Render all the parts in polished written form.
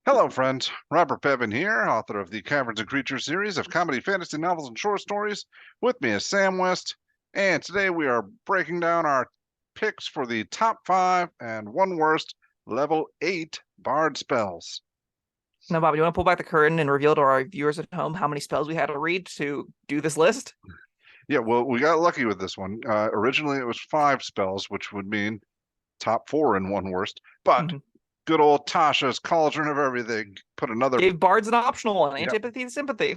Hello, friends. Robert Bevan here, author of the Caverns Creatures series of comedy, fantasy novels, and short stories. With me is Sam West, and today we are breaking down our picks for the top 5 and one worst level 8 bard spells. Now, Bob, you want to pull back the curtain and reveal to our viewers at home how many spells we had to read to do this list? Yeah, well, we got lucky with this one. Originally, it was 5 spells, which would mean top 4 and one worst, but good old Tasha's cauldron of everything put another. Gave bards an optional one, Yep. antipathy and sympathy.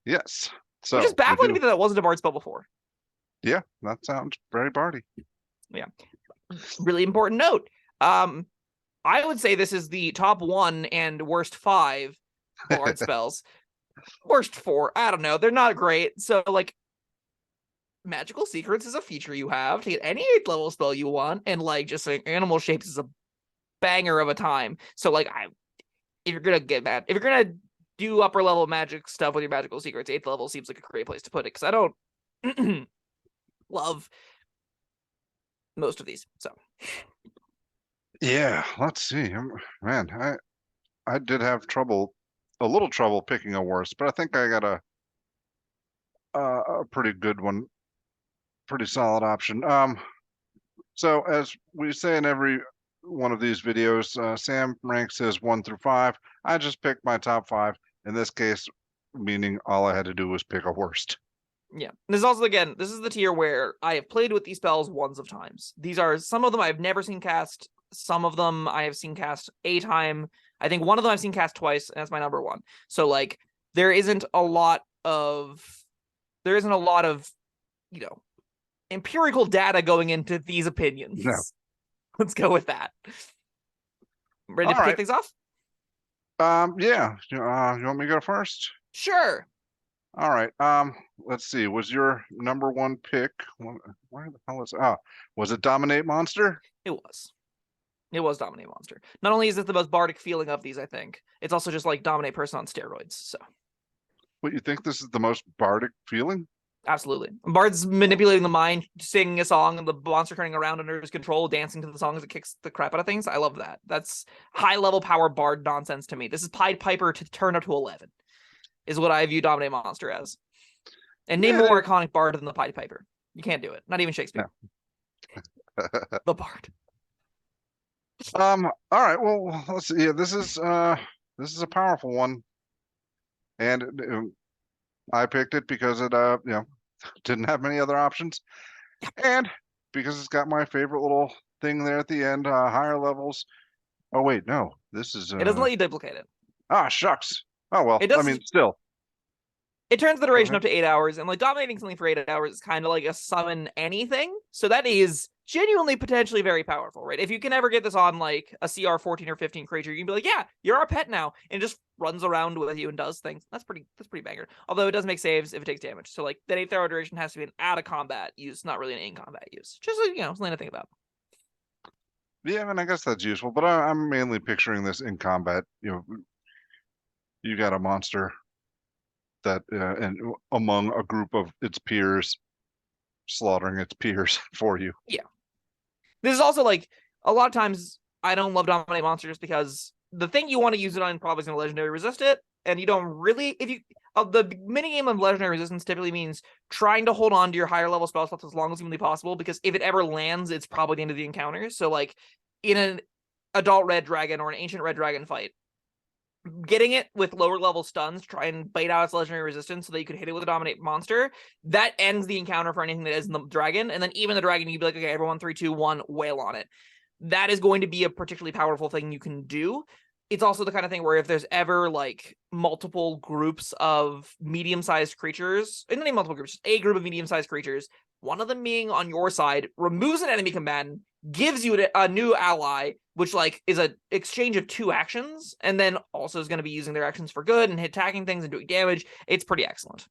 Yes. So Which is baffling to me that wasn't a bard spell before. Yeah, that sounds very bardy. Yeah. Really important note. I would say this is the top 1 and worst 5 bard spells. Worst 4, I don't know. They're not great. So, like, Magical Secrets is a feature you have to get any 8th level spell you want, and, like, just like Animal Shapes is a banger of a time. So, like, if you're gonna get mad, if you're gonna do upper level magic stuff with your Magical Secrets, 8th level seems like a great place to put it, because I don't love most of these. So yeah, let's see. Man, I did have a little trouble picking a worst, but I think I got a pretty good one, pretty solid option. So as we say in every one of these videos, Sam ranks his 1 through 5. I just picked my top 5. In this case, meaning all I had to do was pick a worst. yeah, this is also, again, this is the tier where I have played with these spells ones of times. These are some of them I've never seen cast. Some of them I have seen cast a time. I think one of them I've seen cast twice, and that's my number 1. So, like, there isn't a lot of, you know, empirical data going into these opinions. No. Let's go with that. Ready to kick things off? Yeah. You want me to go first? Sure. All right. Let's see. Was your number 1 pick? Where the hell is? Was it Dominate Monster? It was. It was Dominate Monster. Not only is it the most bardic feeling of these, I think, it's also just like Dominate Person on steroids. So, What, you think this is the most bardic feeling? absolutely. Bard's manipulating the mind, singing a song, and the monster turning around under his control, dancing to the song as it kicks the crap out of things. I love that. That's high-level power Bard nonsense to me. This is Pied Piper to turn up to 11, is what I view Dominate Monster as. And name more iconic Bard than the Pied Piper. You can't do it. Not even Shakespeare. No. The Bard. All right. Well, let's see. Yeah, this is a powerful one, and I picked it because it didn't have many other options, and because it's got my favorite little thing there at the end, higher levels. Oh wait, no, this is It doesn't let you duplicate it. Ah, shucks. Oh well. It does, I mean, still. It turns the duration up to 8 hours, and like dominating something for 8 hours is kind of like a summon anything. So that is genuinely potentially very powerful, right? If you can ever get this on like a CR 14 or 15 creature, you can be like, yeah, you're our pet now, and it just runs around with you and does things. That's pretty banger. Although it does make saves if it takes damage. So like that 8th hour duration has to be an out of combat use, not really an in combat use. Just something to think about. Yeah, I mean, I guess that's useful, but I'm mainly picturing this in combat. You got a monster that and among a group of its peers, slaughtering its peers for you. Yeah. This is also like a lot of times I don't love Dominate Monster just because the thing you want to use it on probably is going to legendary resist it, and you don't really, if you the minigame of legendary resistance typically means trying to hold on to your higher level spell slots as long as humanly possible, because if it ever lands, it's probably the end of the encounter. So like in an adult red dragon or an ancient red dragon fight, getting it with lower level stuns, try and bait out its legendary resistance so that you could hit it with a Dominate Monster, that ends the encounter for anything that is in the dragon. And then even the dragon, you'd be like, okay, everyone 3, 2, 1, wail on it. That is going to be a particularly powerful thing you can do. It's also the kind of thing where if there's ever like multiple groups of medium-sized creatures, and not even multiple groups, just a group of medium-sized creatures, one of them being on your side, removes an enemy combatant, gives you a new ally, which like is a exchange of 2 actions, and then also is going to be using their actions for good and attacking things and doing damage. It's pretty excellent.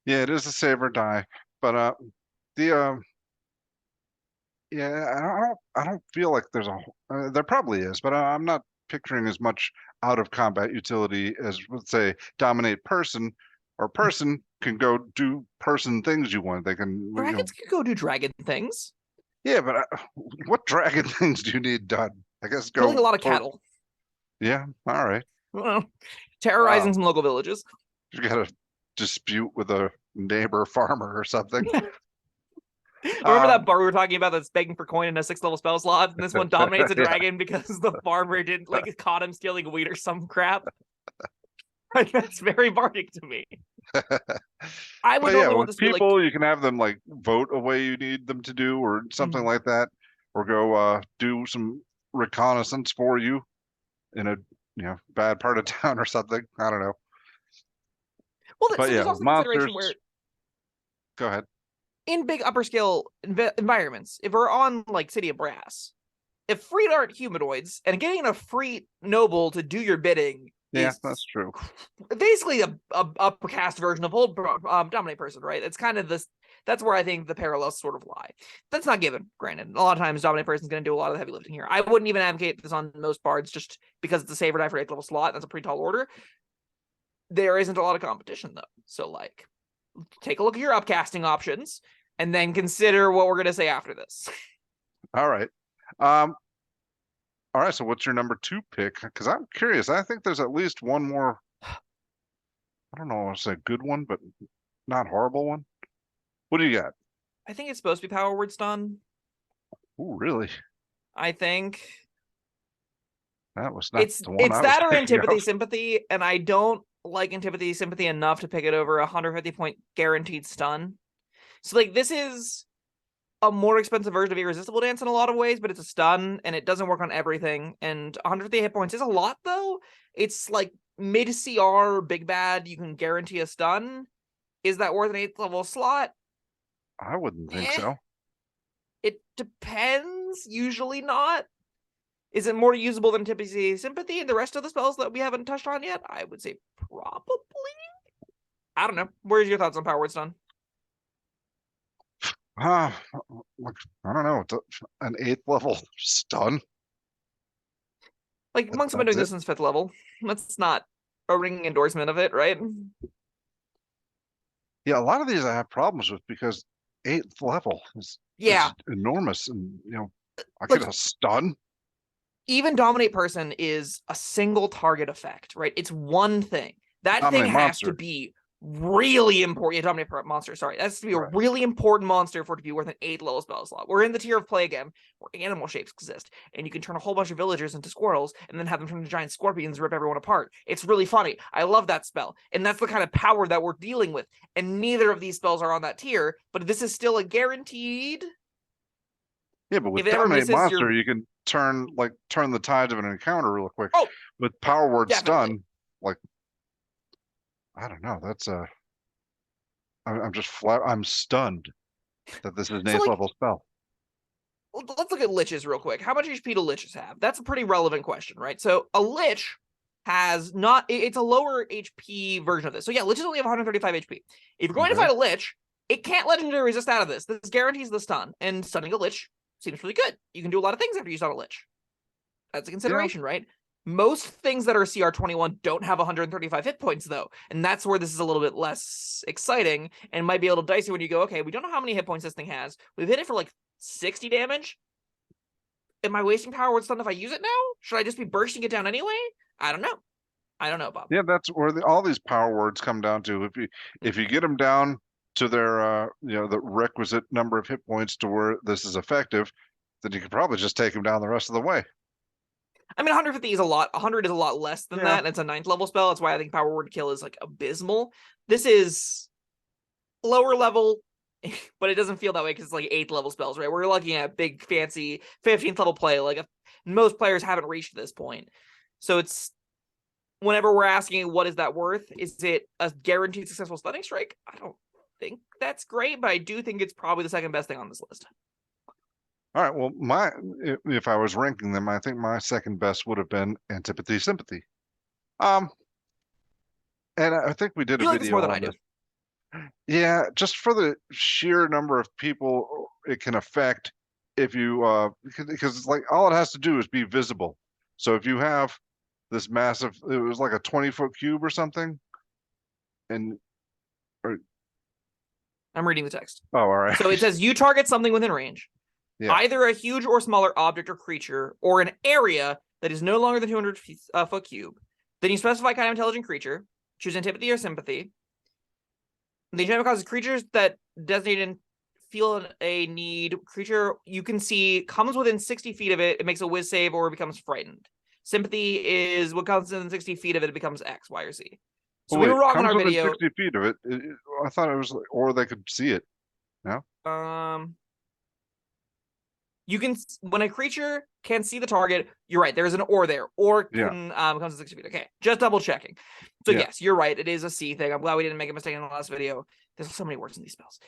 Yeah, it is a saber die, but yeah, I don't feel like there's there probably is, but I'm not picturing as much out of combat utility as, let's say, Dominate Person, or person can go do person things you want. They can. Dragons can go do dragon things. Yeah, but what dragon things do you need done? I guess go killing a lot of cattle. Yeah, all right. Well, terrorizing Wow. some local villages. You got a dispute with a neighbor farmer or something. Remember that Um, bar we were talking about that's begging for coin in a 6th level spell slot, and this one dominates a yeah. dragon because the farmer didn't like caught him stealing wheat or some crap. Like, that's very bardic to me. I would But yeah, normally want with this to be like, people, you can have them like vote a way you need them to do or something like that, or go do some reconnaissance for you in a bad part of town or something. I don't know. well, But so yeah, there's with also consideration monsters, where go ahead. in big upper scale environments, if we're on like City of Brass, if freed aren't humanoids and getting a free noble to do your bidding Yeah, is that's true. basically a upper caste version of old dominate person, right? It's kind of this. That's where I think the parallels sort of lie. That's not given, granted. A lot of times, dominate person is going to do a lot of the heavy lifting here. I wouldn't even advocate this on most bards just because it's a save or die for 8th level slot. That's a pretty tall order. There isn't a lot of competition though, so like, take a look at your upcasting options and then consider what we're going to say after this. All right. Um, all right, so what's your number 2 pick? Because I'm curious. I think there's at least one more, I don't know, it's a good one, but not horrible one. What do you got? I think it's supposed to be power word stun. Oh, really? I think That was not the one it's I was that or thinking antipathy of. sympathy, and I don't like antipathy sympathy enough to pick it over a 150 point guaranteed stun. So like, this is a more expensive version of Irresistible Dance in a lot of ways, but it's a stun and it doesn't work on everything. And 150 hit points is a lot though. It's like mid CR big bad. You can guarantee a stun. Is that worth an 8th level slot? I wouldn't think Eh, so. it depends. Usually not. Is it more usable than Antipathy Sympathy and the rest of the spells that we haven't touched on yet? I would say probably. I don't know. Where's your thoughts on Power Word Stun? Uh, like, I don't know. It's an 8th level stun. Like, monks have been That's doing it. this since 5th level. That's not a ringing endorsement of it, right? Yeah, a lot of these I have problems with because 8th level Yeah. is enormous, and I get Like, a stun. even Dominate Person is a single target effect, right? It's one thing. That thing Dominate has to monster. be really important. Yeah, Dominate Monster, sorry. That has to be a Right. really important monster for it to be worth an 8th level spell slot. We're in the tier of play again, where animal shapes exist, and you can turn a whole bunch of villagers into squirrels, and then have them turn into giant scorpions and rip everyone apart. It's really funny. I love that spell, and that's the kind of power that we're dealing with. And neither of these spells are on that tier, but this is still a guaranteed. Yeah, but If with it ever dominate misses, monster, you're you can turn the tides of an encounter real quick. oh, With power word definitely. stun, like I don't know. That's I'm just flat. I'm stunned that this is an So 8th like, level spell. let's look at liches real quick. How much HP do liches have? That's a pretty relevant question, right? So a lich has not, it's a lower HP version of this. So yeah, liches only have 135 HP. If you're going to Okay. fight a lich, it can't legendary resist out of this. This guarantees the stun, and stunning a lich seems really good. You can do a lot of things after you stun a lich. That's a Yeah. consideration, right? Most things that are CR21 don't have 135 hit points, though. And that's where this is a little bit less exciting and might be a little dicey when you go, okay, we don't know how many hit points this thing has. We've hit it for like 60 damage. Am I wasting power word stun if I use it now? Should I just be bursting it down anyway? I don't know. I don't know, Bob. Yeah, that's where all these power words come down to. If you get them down to their the requisite number of hit points to where this is effective, then you could probably just take them down the rest of the way. I mean, 150 is a lot. 100 is a lot less than Yeah. that. And it's a 9th level spell. That's why I think power word kill is like abysmal. This is lower level, but it doesn't feel that way because it's like 8th level spells, right? We're looking at big, fancy 15th level play. Like, most players haven't reached this point. So it's, whenever we're asking what is that worth, is it a guaranteed successful stunning strike? I don't think that's great, but I do think it's probably the second best thing on this list. All right. Well, if I was ranking them, I think my second best would have been antipathy sympathy. Um, and I think we did a You like this more video than I on do. this. Yeah, just for the sheer number of people it can affect if you because it's like all it has to do is be visible. So if you have this massive, it was like a 20-foot cube or something, and or I'm reading the text. oh, all right, So it says you target something within range, yeah, either a huge or smaller object or creature, or an area that is no longer than 200 foot cube. Then you specify kind of intelligent creature, choose antipathy or sympathy. The enchantment causes creatures that designate and feel a need creature you can see comes within 60 feet of it, it makes a whiz save or becomes frightened. Sympathy is what comes within 60 feet of it, it becomes X, Y, or Z. So we were wrong in comes our within video. 60 feet of it. I thought it was, or they could see it. No. You can, when a creature can see the target, you're right. There's an or there. Or can comes to 60 feet. Okay, just double checking. So yes, you're right. It is a C thing. I'm glad we didn't make a mistake in the last video. There's so many words in these spells.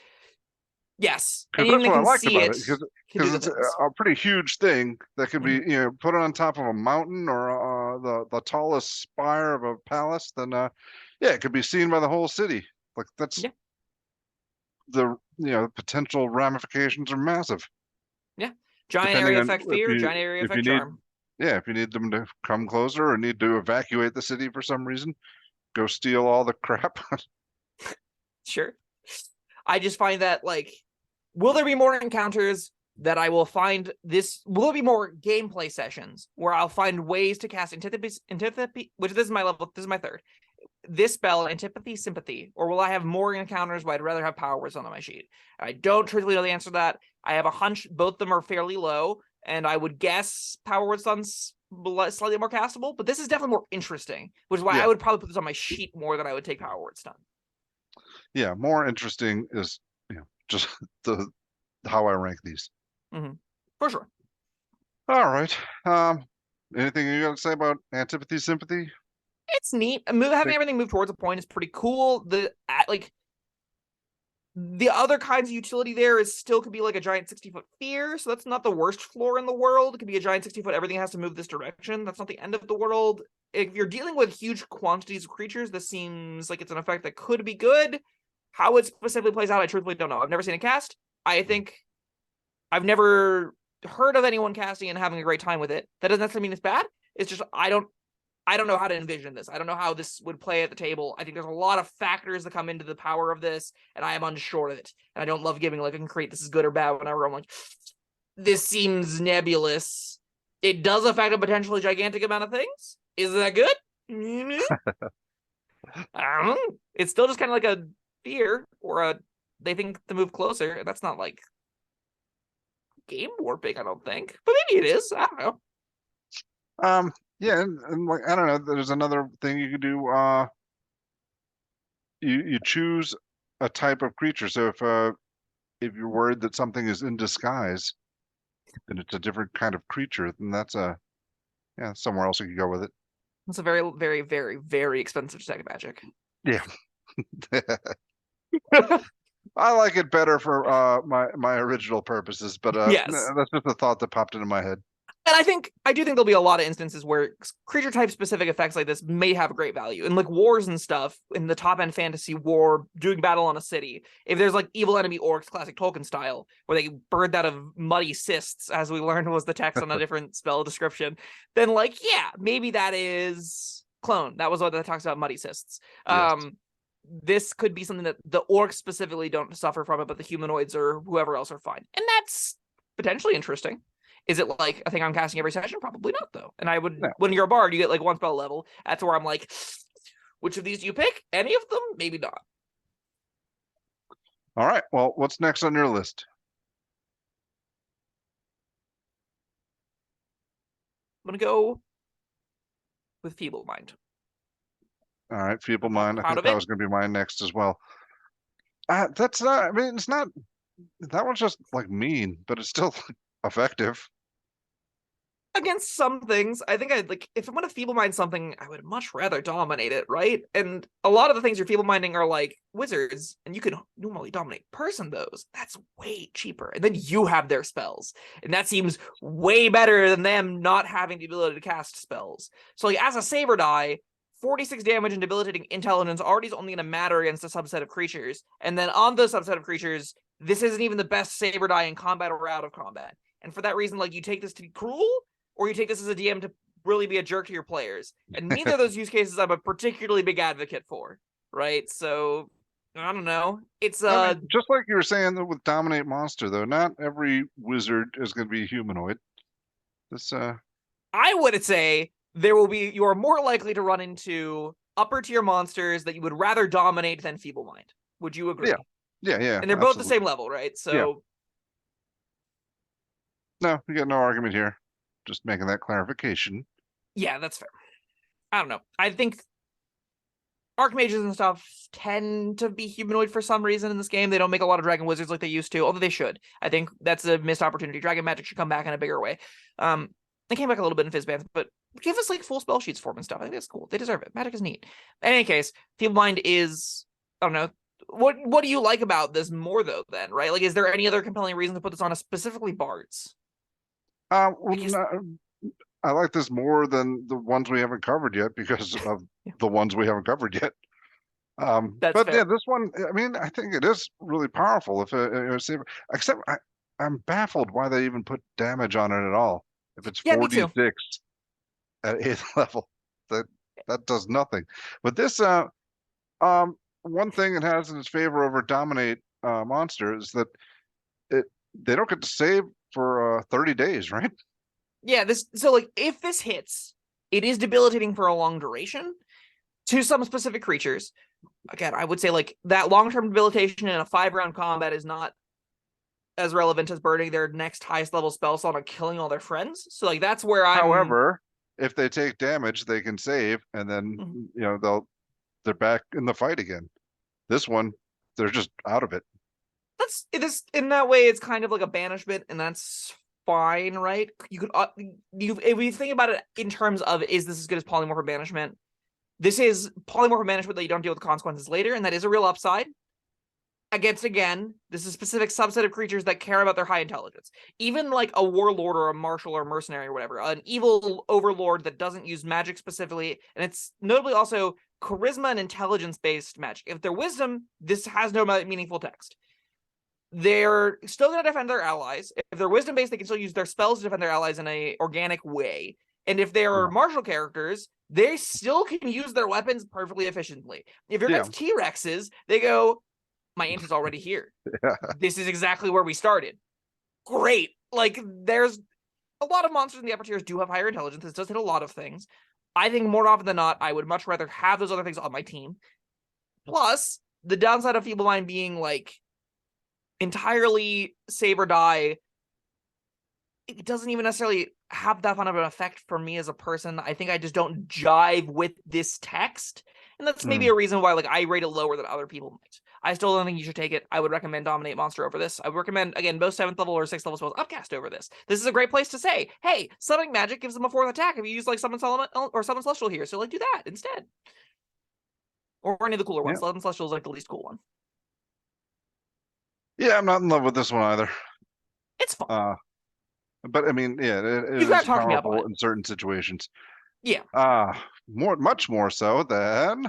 Yes, Because that's what I liked about it. Because it's a pretty huge thing that can be, put it on top of a mountain or the tallest spire of a palace. Then, it could be seen by the whole city. Like that's the potential ramifications are massive. Yeah, giant area effect fear, giant area effect charm. Yeah, if you need them to come closer or need to evacuate the city for some reason, go steal all the crap. Sure. I just find that, like, will there be more encounters that I will find this? Will there be more gameplay sessions where I'll find ways to cast antipathy, which this is my level, this is my third. This spell, antipathy, sympathy, or will I have more encounters where I'd rather have power words on my sheet? I don't truthfully know the answer to that. I have a hunch both of them are fairly low, and I would guess power words sun's slightly more castable, but this is definitely more interesting, which is why I would probably put this on my sheet more than I would take power words stun. Yeah, more interesting is just how I rank these. For sure. All right. Anything you got to say about antipathy, sympathy? It's neat. Having everything move towards a point is pretty cool. The other kinds of utility there is still could be like a giant 60-foot fear, so that's not the worst floor in the world. It could be a giant 60-foot, everything has to move this direction. That's not the end of the world. If you're dealing with huge quantities of creatures, this seems like it's an effect that could be good. How it specifically plays out, I truthfully don't know. I've never seen it cast. I think I've never heard of anyone casting and having a great time with it. That doesn't necessarily mean it's bad. It's just I don't know how to envision this. I don't know how this would play at the table. I think there's a lot of factors that come into the power of this, and I am unsure of it. And I don't love giving like a concrete this is good or bad whenever I'm like, this seems nebulous. It does affect a potentially gigantic amount of things. Is that good? I don't know. It's still just kind of like a fear or they think to move closer, and that's not like game warping, I don't think. But maybe it is. I don't know. Yeah, and like I don't know, there's another thing you could do. You choose a type of creature. So if you're worried that something is in disguise, and it's a different kind of creature, then that's somewhere else you could go with it. It's a very, very, very, very expensive detective magic. Yeah. I like it better for my original purposes, but yes, that's just a thought that popped into my head. And I do think there'll be a lot of instances where creature type specific effects like this may have great value. And like wars and stuff, in the top end fantasy war, doing battle on a city, if there's like evil enemy orcs, classic Tolkien style, where they birthed out of muddy cysts, as we learned was the text on a different spell description, then like, yeah, maybe that is clone. That was what that talks about, muddy cysts. Yes. This could be something that the orcs specifically don't suffer from it, but the humanoids or whoever else are fine. And that's potentially interesting. Is it like a thing I'm casting every session? Probably not, though. And I would, when you're a bard, you get like one spell level. That's where I'm like, which of these do you pick? Any of them? Maybe not. All right. Well, what's next on your list? I'm going to go with Feeble Mind. All right. Feeble Mind. I think that was going to be mine next as well. That's not, I mean, it's not, that one's just like mean, but it's still effective. Against some things, I think I'd like, if I'm going to feeble mind something, I would much rather dominate it, right? And a lot of the things you're feeble minding are like wizards, and you can normally dominate person those. That's way cheaper. And then you have their spells. And that seems way better than them not having the ability to cast spells. So like as a saber die, 46 damage and debilitating intelligence already is only going to matter against a subset of creatures. And then on the subset of creatures, this isn't even the best saber die in combat or out of combat. And for that reason, like you take this to be cruel, or you take this as a DM to really be a jerk to your players. And neither of those use cases I'm a particularly big advocate for, right? So, I don't know. It's I mean, just like you were saying with Dominate Monster, though, not every wizard is going to be humanoid. This I would say you are more likely to run into upper tier monsters that you would rather dominate than Feeble Mind. Would you agree? Yeah, And they're both the same level, right? Yeah. So No, we got no argument here. Just making that clarification. yeah, that's fair. I don't know. I think Archmages and stuff tend to be humanoid for some reason in this game. They don't make a lot of Dragon Wizards like they used to, although they should. I think that's a missed opportunity. Dragon Magic should come back in a bigger way. They came back a little bit in Fizzbands, but give us like full spell sheets for them and stuff. I think that's cool. They deserve it. Magic is neat. In any case, Feeble Mind is, I don't know. What do you like about this more though? Then, right? Like, is there any other compelling reason to put this on a specifically Bards? Well, I like this more than the ones we haven't covered yet because of the ones we haven't covered yet. That's but fair. yeah, this one, I mean, I think it is really powerful. Except I'm baffled why they even put damage on it at all. If it's Yeah, me too. 4d6 at 8th level, that does nothing. But this, one thing it has in its favor over dominate monster is that they don't get to save for 30 days, right? Yeah, so like if this hits, it is debilitating for a long duration to some specific creatures. Again, I would say like that long-term debilitation in a 5-round combat is not as relevant as burning their next highest level spell slot or killing all their friends. So like that's where I'm. However, if they take damage, they can save, and then they're back in the fight again. This one, they're just out of it. That's it is in that way. It's kind of like a banishment, and that's fine, right? You could if we think about it in terms of is this as good as polymorph banishment? This is polymorph banishment that you don't deal with consequences later, and that is a real upside. Again, this is a specific subset of creatures that care about their high intelligence. Even like a warlord or a marshal or a mercenary or whatever, an evil overlord that doesn't use magic specifically, and it's notably also charisma and intelligence-based magic. If they're wisdom, this has no meaningful text. They're still going to defend their allies. If they're wisdom-based, they can still use their spells to defend their allies in an organic way. And if they're martial characters, they still can use their weapons perfectly efficiently. If you're against T-Rexes, they go, my aunt is already here. This is exactly where we started. Great. Like, there's a lot of monsters in the upper tiers do have higher intelligence. This does hit a lot of things. I think more often than not, I would much rather have those other things on my team. Plus, the downside of Feeble Mind being, like, entirely save or die, it doesn't even necessarily have that fun of an effect for me as a person. I think I just don't jive with this text. And that's maybe a reason why like I rate it lower than other people might. I still don't think you should take it. I would recommend Dominate Monster over this. I would recommend, again, most 7th level or 6th level spells Upcast over this. This is a great place to say, hey, Summoning Magic gives them a 4th attack if you use like Summon Elemental or Summon Celestial here. So like do that instead. Or any of the cooler ones. Summon Celestial is like the least cool one. Yeah, I'm not in love with this one either. It's fun. But I mean, yeah, it You've is powerful in certain situations. Yeah. Much more so than.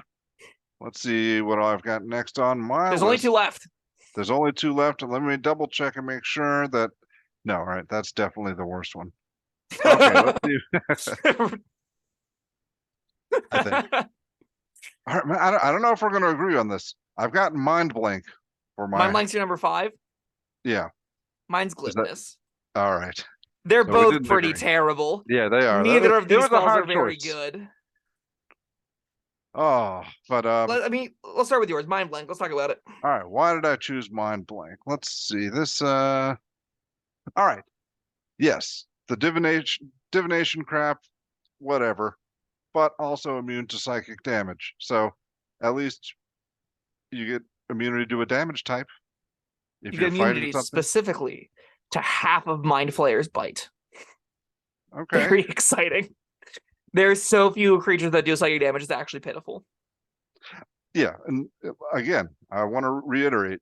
Let's see what I've got next on my There's list. only 2 left. There's only 2 left, and let me double check and make sure that. No, right, that's definitely the worst one. Okay, let's see. I think. All right, man, I don't know if we're going to agree on this. I've got Mind Blank for my. Mind Blank's your number 5. Yeah. Mine's Glibness. All right. They're both pretty terrible. Yeah, they are. Neither of these spells are very good. Oh, but I mean, let's start with yours. Mind Blank. Let's talk about it. All right. Why did I choose Mind Blank? Let's see. This all right. Yes, the divination crap, whatever, but also immune to psychic damage. So at least you get immunity to a damage type. If you get immunity specifically to half of Mind Flayer's bite. Okay. Very exciting. There's so few creatures that do psychic damage, it's actually pitiful. Yeah, and again, I want to reiterate,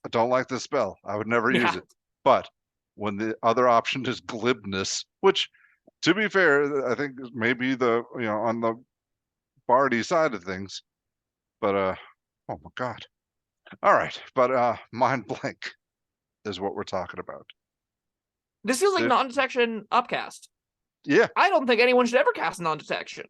I don't like this spell. I would never use it. But when the other option is glibness, which, to be fair, I think maybe the on the bardy side of things. But oh my god. All right, but Mind Blank is what we're talking about. This feels like non-detection upcast. Yeah. I don't think anyone should ever cast non-detection.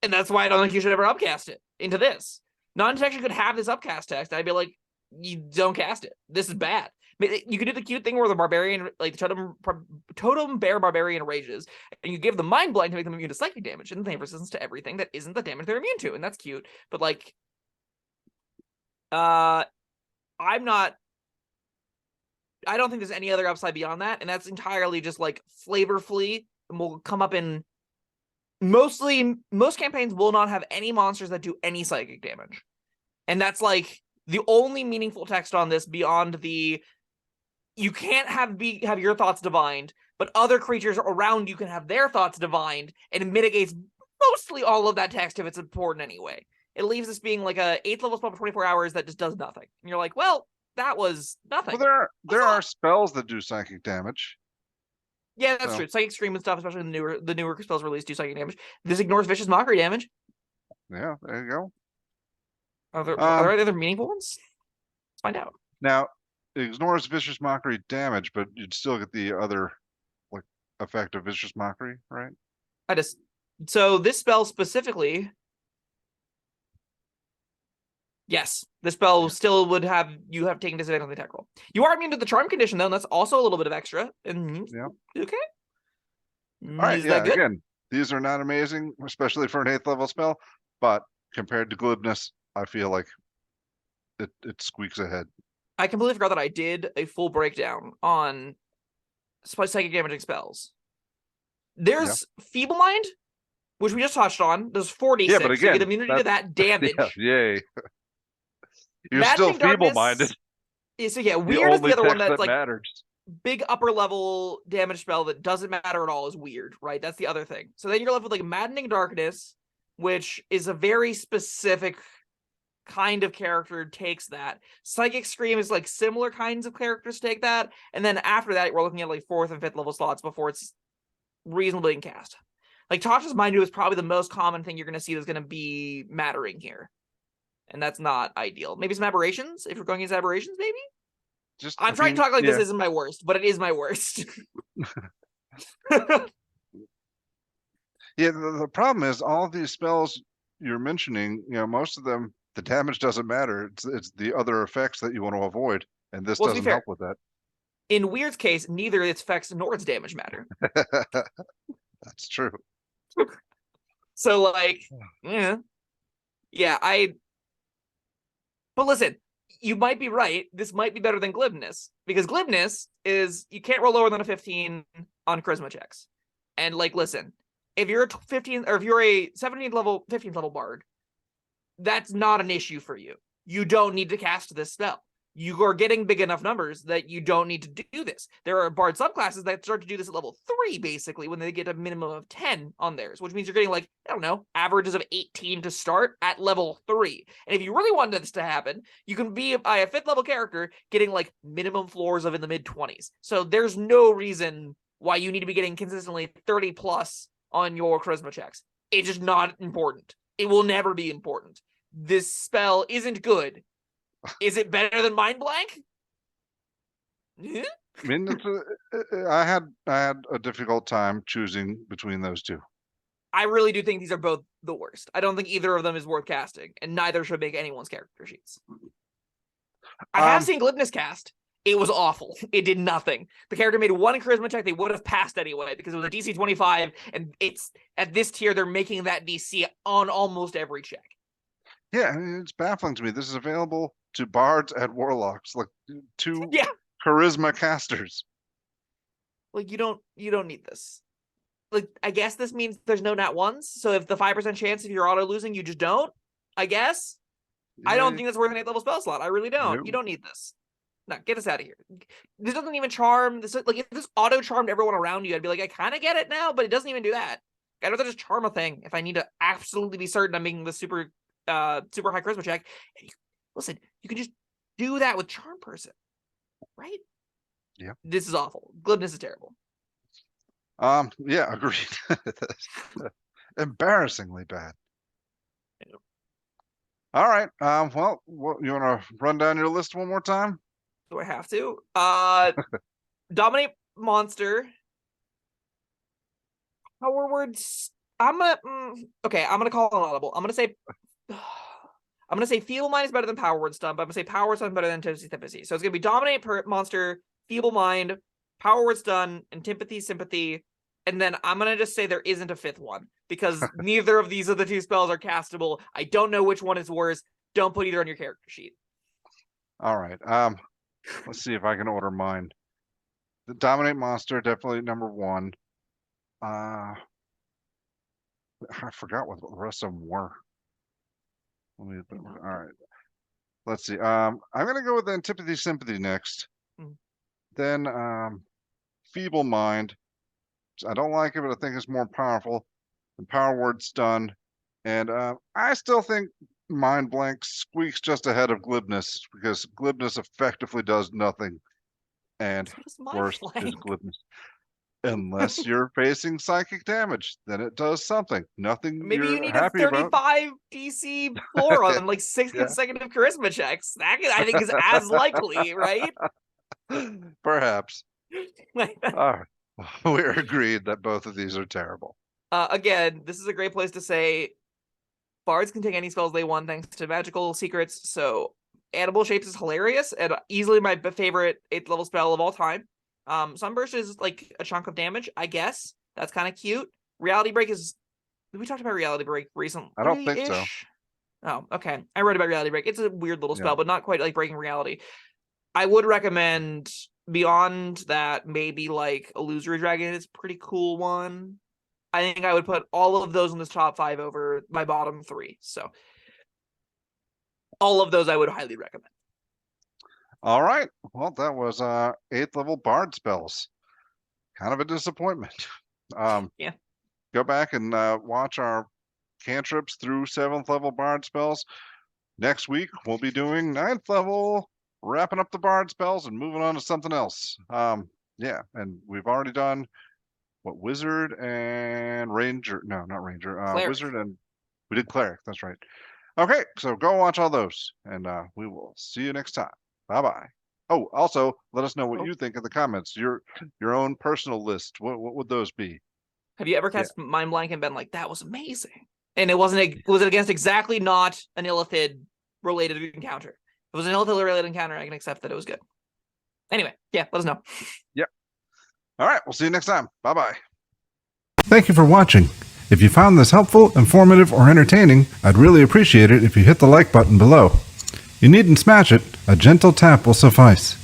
And that's why I don't think you should ever upcast it into this. Non-detection could have this upcast text. I'd be like, you don't cast it. This is bad. You can do the cute thing where the barbarian, like the totem bear barbarian rages, and you give them mind blind to make them immune to psychic damage, and they have resistance to everything that isn't the damage they're immune to, and that's cute. But like, I'm not. I don't think there's any other upside beyond that, and that's entirely just like flavorfully, and will come up in most campaigns will not have any monsters that do any psychic damage, and that's like the only meaningful text on this beyond the you can't have your thoughts divined, but other creatures around you can have their thoughts divined, and it mitigates mostly all of that text if it's important anyway. It leaves this being like a 8th level spell for 24 hours that just does nothing. And you're like, well, that was nothing. Well, there are spells that do psychic damage. Yeah, that's true. Psychic Scream and stuff, especially the newer spells released, do psychic damage. This ignores Vicious Mockery damage. Yeah, there you go. Are there other meaningful ones? Let's find out. Now, it ignores Vicious Mockery damage, but you'd still get the other like effect of Vicious Mockery, right? So this spell specifically, yes, the spell still would have you have taken disadvantage on the attack roll. You are immune to the charm condition though, and that's also a little bit of extra. And okay. All right, Is that good? Again, these are not amazing, especially for an 8th level spell, but compared to glibness, I feel like it squeaks ahead. I completely forgot that I did a full breakdown on psychic damaging spells. There's Feeble Mind, which we just touched on. There's 46. Yeah, but again, so you get immunity to that damage. Yay. You're Maddening still feeble-minded. So yeah, Weird is the other one that's like matters. Big upper level damage spell that doesn't matter at all is Weird, right? That's the other thing. So then you're left with like Maddening Darkness, which is a very specific kind of character takes that. Psychic Scream is like similar kinds of characters take that, and then after that we're looking at like 4th and 5th level slots before it's reasonably in cast. Like Tasha's Mind is probably the most common thing you're going to see that's going to be mattering here, and that's not ideal. Maybe some aberrations if you're going against aberrations. Maybe I'm trying to talk like this isn't my worst, but it is my worst. Yeah, the problem is all of these spells you're mentioning, most of them, the damage doesn't matter. It's the other effects that you want to avoid, and this doesn't help with that. In Weird's case, neither its effects nor its damage matter. That's true. So, like, but listen, you might be right. This might be better than Glibness, because Glibness is you can't roll lower than a 15 on charisma checks. And like, listen, if you're a 15 or if you're a 15th level bard, that's not an issue for you. You don't need to cast this spell. You are getting big enough numbers that you don't need to do this. There are bard subclasses that start to do this at level 3, basically, when they get a minimum of 10 on theirs, which means you're getting, like, I don't know, averages of 18 to start at level 3. And if you really wanted this to happen, you can be a 5th level character getting, like, minimum floors of in the mid-20s. So there's no reason why you need to be getting consistently 30 plus on your charisma checks. It's just not important. It will never be important. This spell isn't good. Is it better than Mind Blank? I mean, I had a difficult time choosing between those two. I really do think these are both the worst. I don't think either of them is worth casting, and neither should make anyone's character sheets. I have seen Glibness cast. It was awful. It did nothing. The character made one charisma check they would have passed anyway because it was a DC 25, and it's at this tier they're making that DC on almost every check. Yeah, it's baffling to me. This is available to bards and warlocks, like two charisma casters. Like you don't need this. Like I guess this means there's no nat ones. So if the 5% chance if you're auto losing, you just don't. I guess. Yeah. I don't think that's worth an 8th level spell slot. I really don't. No. You don't need this. No, get us out of here. This doesn't even charm. This like if this auto charmed everyone around you, I'd be like, I kind of get it now, but it doesn't even do that. I'd rather just charm a thing if I need to absolutely be certain I'm making the super high charisma check. And listen, you can just do that with charm person, right? Yeah. This is awful. Glibness is terrible. Yeah, agreed. Embarrassingly bad. Yeah. All right. Well, you want to run down your list one more time? Do I have to? Dominate monster. Power words. I'm gonna call an audible. I'm gonna say I'm gonna say Feeble Mind is better than Power Word Stun, but I'm gonna say Power Word Stun is better than Antipathy. So it's gonna be Dominate per monster, Feeble Mind, Power Word Stun, Antipathy, Sympathy, and then I'm gonna just say there isn't a fifth one because neither of these other two spells are castable. I don't know which one is worse. Don't put either on your character sheet. All right. Let's see if I can order mine. The Dominate monster, definitely number one. I forgot what the rest of them were. All right. Let's see. I'm gonna go with Antipathy Sympathy next. Then Feeble Mind. I don't like it, but I think it's more powerful. And Power Word Stun. And I still think Mind Blank squeaks just ahead of Glibness because Glibness effectively does nothing. And worse is Glibness. Unless you're facing psychic damage, then it does something. Nothing Maybe you're you need happy a about. 35 DC floor on like 6 consecutive charisma checks. That I think is as likely, right? Perhaps. All right. We're agreed that both of these are terrible. Again, this is a great place to say bards can take any spells they want thanks to magical secrets. So Animal Shapes is hilarious and easily my favorite 8th level spell of all time. Sunburst is like a chunk of damage, I guess. That's kind of cute. Reality Break is... We talked about Reality Break recently. I don't think so. Oh, okay. I read about Reality Break. It's a weird little spell, but not quite like breaking reality. I would recommend beyond that, maybe like Illusory Dragon is a pretty cool one. I think I would put all of those in this top 5 over my bottom 3. So all of those I would highly recommend. All right. Well, that was 8th level bard spells. Kind of a disappointment. Yeah. Go back and watch our cantrips through 7th level bard spells. Next week we'll be doing 9th level, wrapping up the bard spells and moving on to something else. Yeah, and we've already done what, wizard and ranger. No, not ranger. Wizard, and we did cleric. That's right. Okay, so go watch all those, and we will see you next time. Bye-bye. Oh, also, let us know what you think in the comments. Your own personal list. What would those be? Have you ever cast Mind Blank and been like, that was amazing? And it wasn't was it against exactly not an Illithid related encounter? If it was an Illithid related encounter, I can accept that it was good. Anyway, yeah, let us know. Yep. All right, we'll see you next time. Bye-bye. Thank you for watching. If you found this helpful, informative, or entertaining, I'd really appreciate it if you hit the like button below. You needn't smash it, a gentle tap will suffice.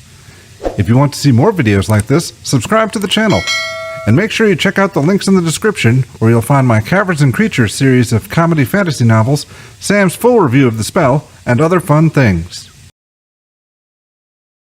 If you want to see more videos like this, subscribe to the channel. And make sure you check out the links in the description, where you'll find my Caverns Creatures series of comedy fantasy novels, Sam's full review of the spell, and other fun things.